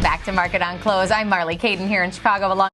back to Market on Close. I'm Marley Caden here in Chicago along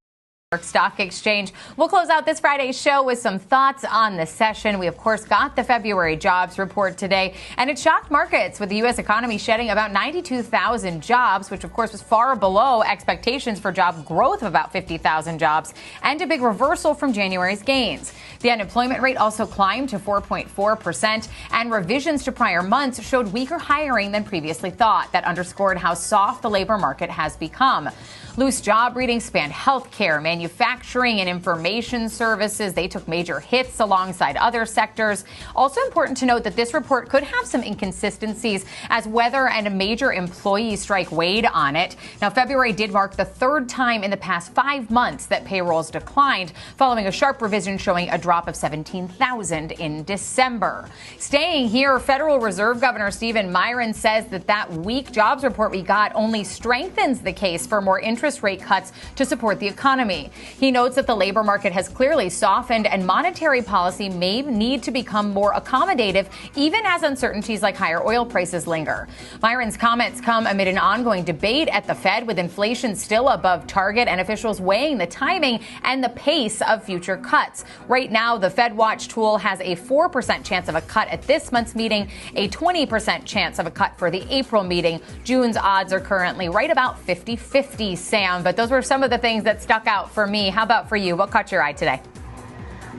with the Stock Exchange. We'll close out this Friday's show with some thoughts on the session. We, of course, got the February jobs report today, and it shocked markets with the U.S. economy shedding about 92,000 jobs, which, of course, was far below expectations for job growth of about 50,000 jobs, and a big reversal from January's gains. The unemployment rate also climbed to 4.4%, and revisions to prior months showed weaker hiring than previously thought. That underscored how soft the labor market has become. Loose job readings spanned healthcare, manufacturing, and information services. They took major hits alongside other sectors. Also important to note that this report could have some inconsistencies as weather and a major employee strike weighed on it. Now, February did mark the third time in the past 5 months that payrolls declined, following a sharp revision showing a drop of 17,000 in December. Staying here, Federal Reserve Governor Stephen Miron says that weak jobs report we got only strengthens the case for more interest rate cuts to support the economy. He notes that the labor market has clearly softened and monetary policy may need to become more accommodative, even as uncertainties like higher oil prices linger. Myron's comments come amid an ongoing debate at the Fed, with inflation still above target and officials weighing the timing and the pace of future cuts. Right now, the Fed Watch tool has a 4% chance of a cut at this month's meeting, a 20% chance of a cut for the April meeting. June's odds are currently right about 50-50, Sam. But those were some of the things that stuck out for me. How about for you? What caught your eye today?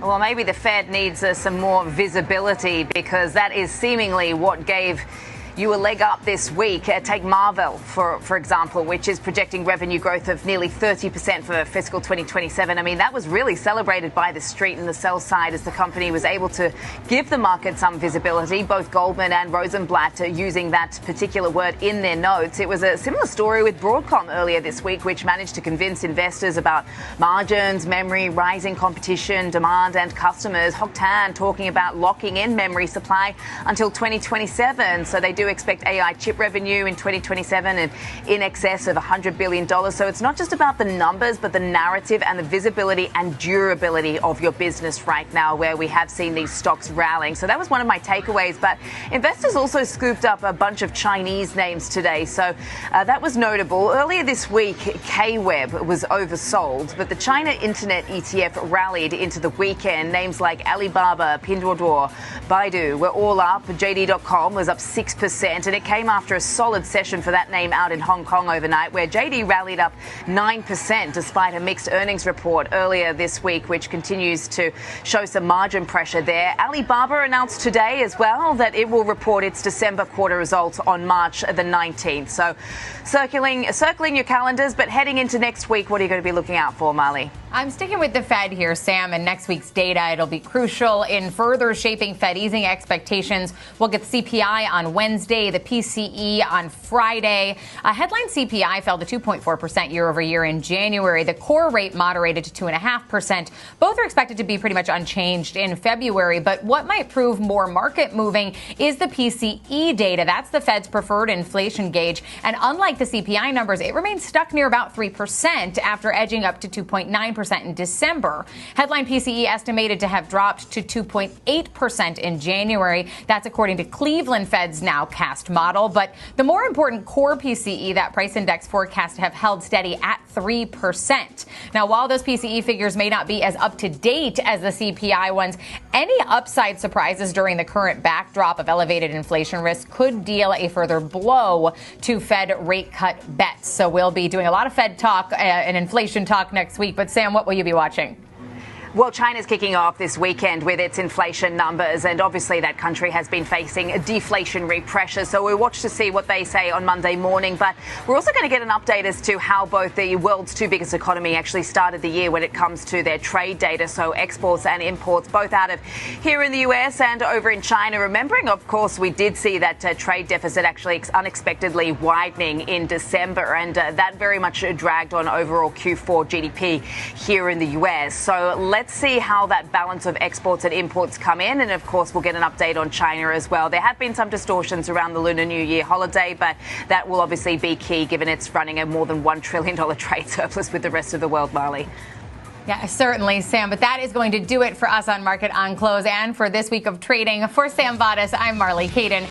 Well, maybe the Fed needs some more visibility, because that is seemingly what gave you a leg up this week. Take Marvell, for example, which is projecting revenue growth of nearly 30% for fiscal 2027. I mean, that was really celebrated by the street and the sell side as the company was able to give the market some visibility. Both Goldman and Rosenblatt are using that particular word in their notes. It was a similar story with Broadcom earlier this week, which managed to convince investors about margins, memory, rising competition, demand, and customers. Hock Tan talking about locking in memory supply until 2027. So they do expect AI chip revenue in 2027 and in excess of $100 billion. So it's not just about the numbers, but the narrative and the visibility and durability of your business right now, where we have seen these stocks rallying. So that was one of my takeaways. But investors also scooped up a bunch of Chinese names today. So that was notable. Earlier this week, K-Web was oversold, but the China Internet ETF rallied into the weekend. Names like Alibaba, Pinduoduo, Baidu were all up. JD.com was up 6%, and it came after a solid session for that name out in Hong Kong overnight, where JD rallied up 9% despite a mixed earnings report earlier this week, which continues to show some margin pressure there. Alibaba announced today as well that it will report its December quarter results on March the 19th. So circling your calendars, but heading into next week, what are you going to be looking out for, Marley? I'm sticking with the Fed here, Sam, and next week's data. It'll be crucial in further shaping Fed easing expectations. We'll get the CPI on Wednesday, the PCE on Friday. Headline CPI fell to 2.4% year over year in January. The core rate moderated to 2.5%. Both are expected to be pretty much unchanged in February. But what might prove more market moving is the PCE data. That's the Fed's preferred inflation gauge. And unlike the CPI numbers, it remains stuck near about 3% after edging up to 2.9% in December. Headline PCE estimated to have dropped to 2.8% in January. That's according to Cleveland Fed's nowcast model. But the more important core PCE, that price index forecast, have held steady at 3%. Now, while those PCE figures may not be as up to date as the CPI ones, any upside surprises during the current backdrop of elevated inflation risk could deal a further blow to Fed rate cut bets. So we'll be doing a lot of Fed talk and inflation talk next week. But Sam, what will you be watching? Well, China's kicking off this weekend with its inflation numbers, and obviously that country has been facing a deflationary pressure. So we'll watch to see what they say on Monday morning. But we're also going to get an update as to how both the world's two biggest economy actually started the year when it comes to their trade data. So exports and imports, both out of here in the US and over in China. Remembering, of course, we did see that trade deficit actually unexpectedly widening in December, and that very much dragged on overall Q4 GDP here in the US. So let's see how that balance of exports and imports come in. And of course, we'll get an update on China as well. There have been some distortions around the Lunar New Year holiday, but that will obviously be key given it's running a more than $1 trillion trade surplus with the rest of the world, Marley. Yeah, certainly, Sam. But that is going to do it for us on Market on Close and for this week of trading. For Sam Vadas, I'm Marley Caden.